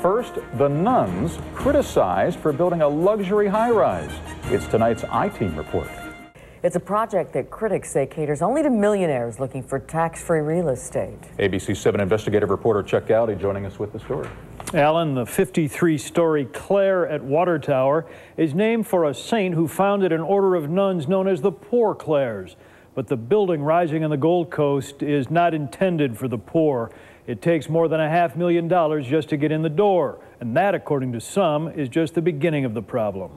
first, the nuns criticized for building a luxury high-rise. It's tonight's I-Team report. It's a project that critics say caters only to millionaires looking for tax-free real estate. ABC 7 investigative reporter Chuck Gowdy joining us with the story. Alan, the 53-story Clare at Water Tower is named for a saint who founded an order of nuns known as the Poor Clares. But the building rising on the Gold Coast is not intended for the poor. It takes more than $500,000 just to get in the door. And that, according to some, is just the beginning of the problem.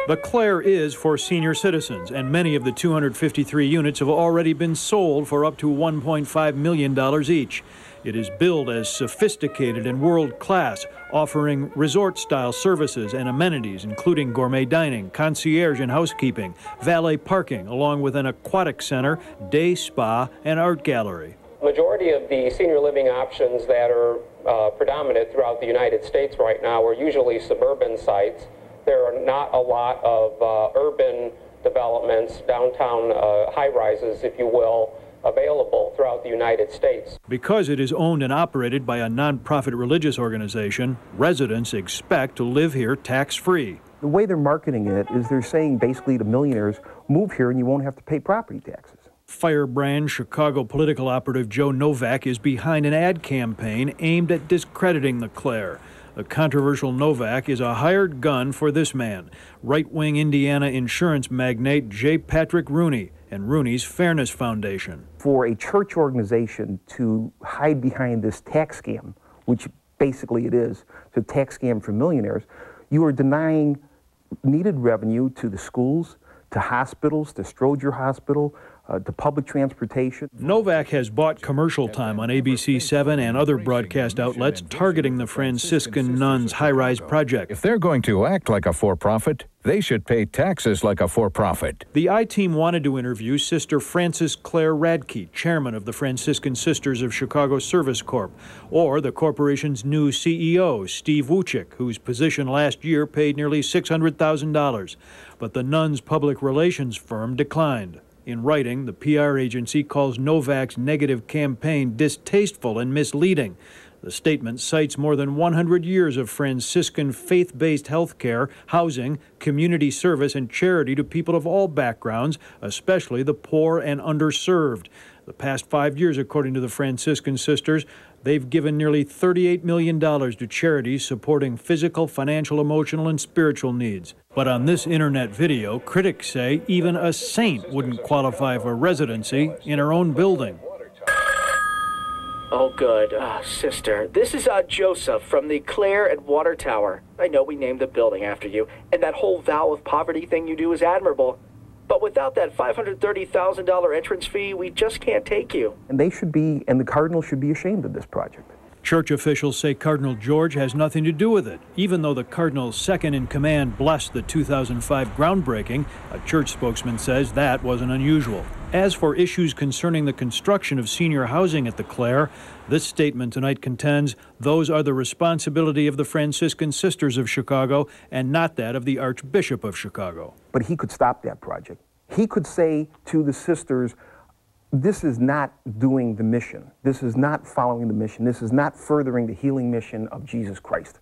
The Clare is for senior citizens, and many of the 253 units have already been sold for up to $1.5 million each. It is billed as sophisticated and world-class, offering resort-style services and amenities, including gourmet dining, concierge and housekeeping, valet parking, along with an aquatic center, day spa, and art gallery. Majority of the senior living options that are predominant throughout the United States right now are usually suburban sites. There are not a lot of urban developments, downtown high-rises, if you will, available throughout the United States. Because it is owned and operated by a nonprofit religious organization, residents expect to live here tax-free. The way they're marketing it is they're saying basically to millionaires, move here and you won't have to pay property taxes. Firebrand Chicago political operative Joe Novak is behind an ad campaign aimed at discrediting the Clare. The controversial Novak is a hired gun for this man, right-wing Indiana insurance magnate J. Patrick Rooney and Rooney's Fairness Foundation. For a church organization to hide behind this tax scam, which basically it is, it's a tax scam for millionaires, you are denying needed revenue to the schools, to hospitals, to Stroger Hospital, to public transportation. Novak has bought commercial time on ABC 7 and other broadcast outlets targeting the Franciscan nuns high-rise project. If they're going to act like a for-profit, they should pay taxes like a for-profit. The I-Team wanted to interview Sister Frances Clare Radke, chairman of the Franciscan Sisters of Chicago Service Corp., or the corporation's new CEO, Steve Wuchik, whose position last year paid nearly $600,000. But the nuns' public relations firm declined. In writing, the PR agency calls Novak's negative campaign distasteful and misleading. The statement cites more than 100 years of Franciscan faith-based health care, housing, community service, and charity to people of all backgrounds, especially the poor and underserved. The past 5 years, according to the Franciscan Sisters, they've given nearly $38 million to charities supporting physical, financial, emotional, and spiritual needs. But on this internet video, critics say even a saint wouldn't qualify for residency in her own building. Oh, good. Sister, this is Joseph from the Clare at Water Tower. I know we named the building after you, and that whole vow of poverty thing you do is admirable. But without that $530,000 entrance fee, we just can't take you. And they should be, and the Cardinals should be ashamed of this project. Church officials say Cardinal George has nothing to do with it. Even though the Cardinal's second-in-command blessed the 2005 groundbreaking, a church spokesman says that wasn't unusual. As for issues concerning the construction of senior housing at the Clare, this statement tonight contends those are the responsibility of the Franciscan Sisters of Chicago and not that of the Archbishop of Chicago. But he could stop that project. He could say to the sisters, this is not doing the mission. This is not following the mission. This is not furthering the healing mission of Jesus Christ.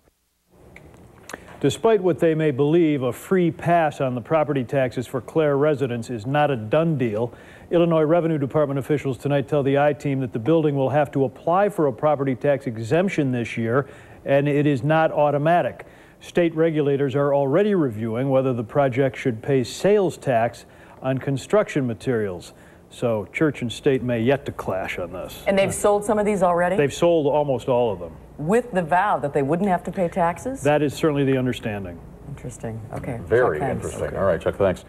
Despite what they may believe, a free pass on the property taxes for Clare residents is not a done deal. Illinois Revenue Department officials tonight tell the I-Team that the building will have to apply for a property tax exemption this year, and it is not automatic. State regulators are already reviewing whether the project should pay sales tax on construction materials. So church and state may yet to clash on this. And they've sold some of these already? They've sold almost all of them. With the vow that they wouldn't have to pay taxes? That is certainly the understanding. Interesting. Okay. Very Chuck, interesting. All right, Chuck, thanks.